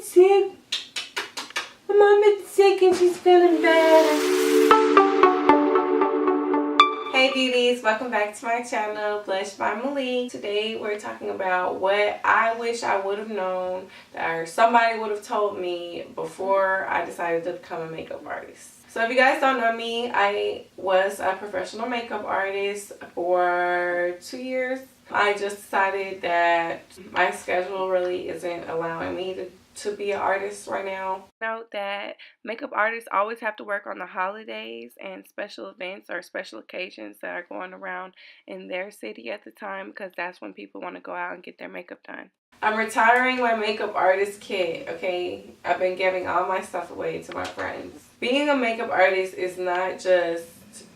sick. My mom been sick and she's feeling better. Hey beauties, welcome back to my channel, Blush by Malik. Today we're talking about what I wish I would have known or somebody would have told me before I decided to become a makeup artist. So if you guys don't know me, I was a professional makeup artist for 2 years. I just decided that my schedule really isn't allowing me to be an artist right now. Note that makeup artists always have to work on the holidays and special events or special occasions that are going around in their city at the time, because that's when people want to go out and get their makeup done. I'm retiring my makeup artist kit, okay? I've been giving all my stuff away to my friends. Being a makeup artist is not just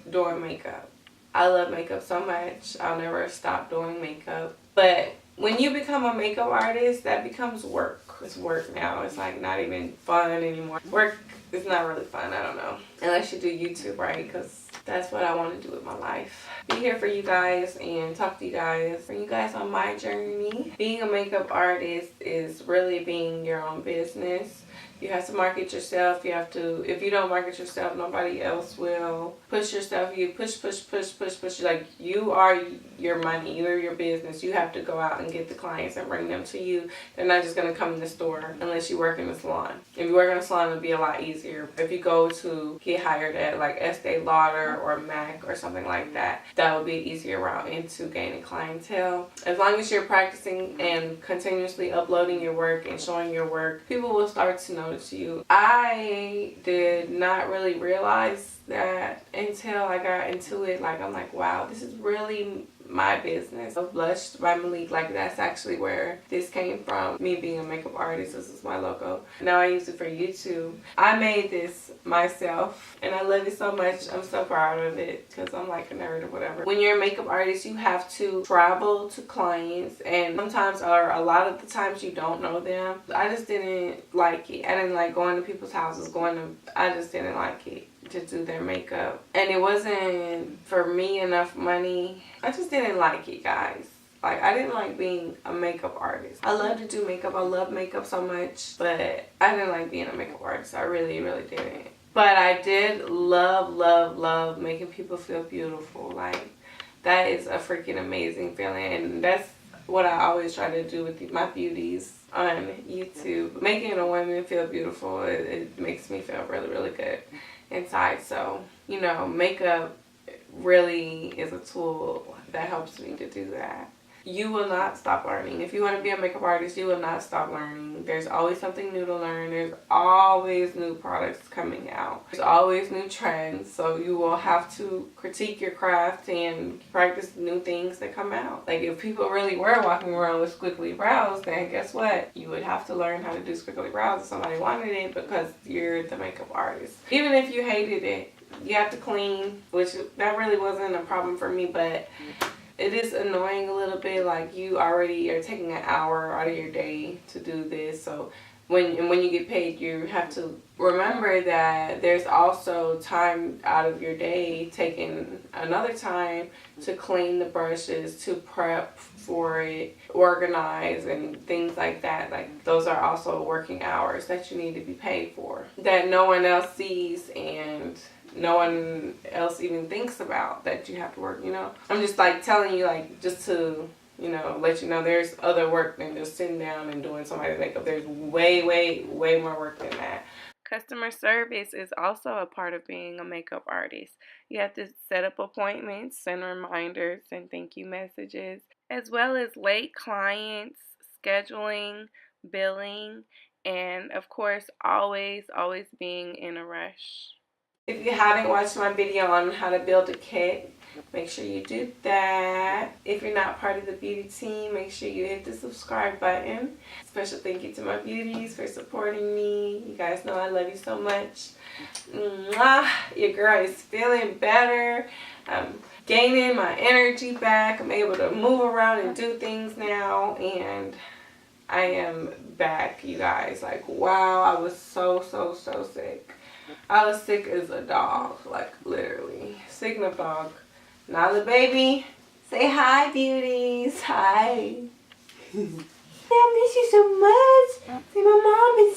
doing makeup. I love makeup so much. I'll never stop doing makeup. But when you become a makeup artist, that becomes work. It's work now. It's like not even fun anymore. Work is not really fun. I don't know. Unless you do YouTube, right? Because that's what I want to do with my life. Be here for you guys and talk to you guys. Bring you guys on my journey. Being a makeup artist is really being your own business. You have to market yourself. You have to, if you don't market yourself, nobody else will. Push yourself. You push. Like, you are your money. You are your business. You have to go out and get the clients and bring them to you. They're not just going to come in the store unless you work in the salon. If you work in a salon, it'll be a lot easier. If you go to get hired at like Estee Lauder or MAC or something like that, that would be an easier route into gaining clientele. As long as you're practicing and continuously uploading your work and showing your work, people will start to notice you. I did not really realize that until I got into it. Like, I'm like, wow, this is really my business. Blush by Malik, like, that's actually where this came from. Me being a makeup artist, this is my logo. Now I use it for YouTube. I made this myself and I love it so much. I'm so proud of it because I'm like a nerd or whatever. When you're a makeup artist, you have to travel to clients, and sometimes, or a lot of the times, you don't know them. I just didn't like it. I didn't like going to people's houses, I just didn't like it to do their makeup, and it wasn't for me enough money. I just didn't like it, guys. Like, I didn't like being a makeup artist. I love to do makeup. I love makeup so much, but I didn't like being a makeup artist. I really didn't. But I did love making people feel beautiful. Like, that is a freaking amazing feeling, and that's what I always try to do with my beauties on YouTube. Making a woman feel beautiful, it makes me feel really good inside. So, you know, makeup really is a tool that helps me to do that. You will not stop learning. If you want to be a makeup artist, you will not stop learning. There's always something new to learn. There's always new products coming out. There's always new trends. So you will have to critique your craft and practice new things that come out. Like, if people really were walking around with squiggly brows, then guess what? You would have to learn how to do squiggly brows if somebody wanted it, because you're the makeup artist. Even if you hated it, you have to clean, which that really wasn't a problem for me, but it is annoying a little bit. Like, you already are taking an hour out of your day to do this. So when you get paid, you have to remember that there's also time out of your day taking another time to clean the brushes, to prep for it, organize, and things like that. Like, those are also working hours that you need to be paid for, that no one else sees and no one else even thinks about, that you have to work, you know. I'm just like telling you, like, just to, you know, let you know there's other work than just sitting down and doing somebody's makeup. There's way more work than that. Customer service is also a part of being a makeup artist. You have to set up appointments, send reminders and thank you messages, as well as late clients, scheduling, billing, and of course always being in a rush. If you haven't watched my video on how to build a kit, make sure you do that. If you're not part of the beauty team, make sure you hit the subscribe button. Special thank you to my beauties for supporting me. You guys know I love you so much. Mwah! Your girl is feeling better. I'm gaining my energy back. I'm able to move around and do things now, and I am back, you guys. Like, wow, I was so sick. I was sick as a dog, like, literally. Sick as a dog. Nala baby, say hi, beauties. Hi. I miss you so much. See, my mom is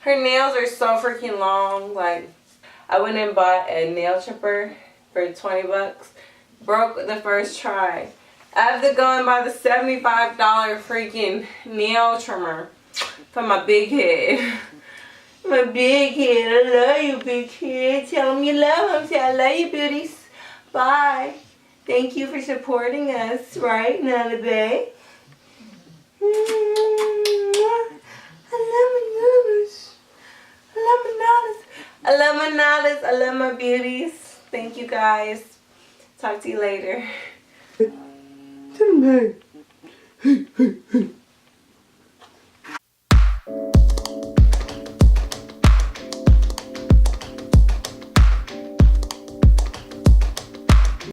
Her nails are so freaking long. Like, I went and bought a nail trimmer for 20 bucks. Broke the first try. I have to go and buy the $75 freaking nail trimmer for my big head. My big head. I love you, big head. Tell them you love them. Say I love you, beauties. Bye. Thank you for supporting us, right, Nelly Bay? I love my nails. I love my nails. I love my nails. I love my beauties. Thank you, guys. Talk to you later.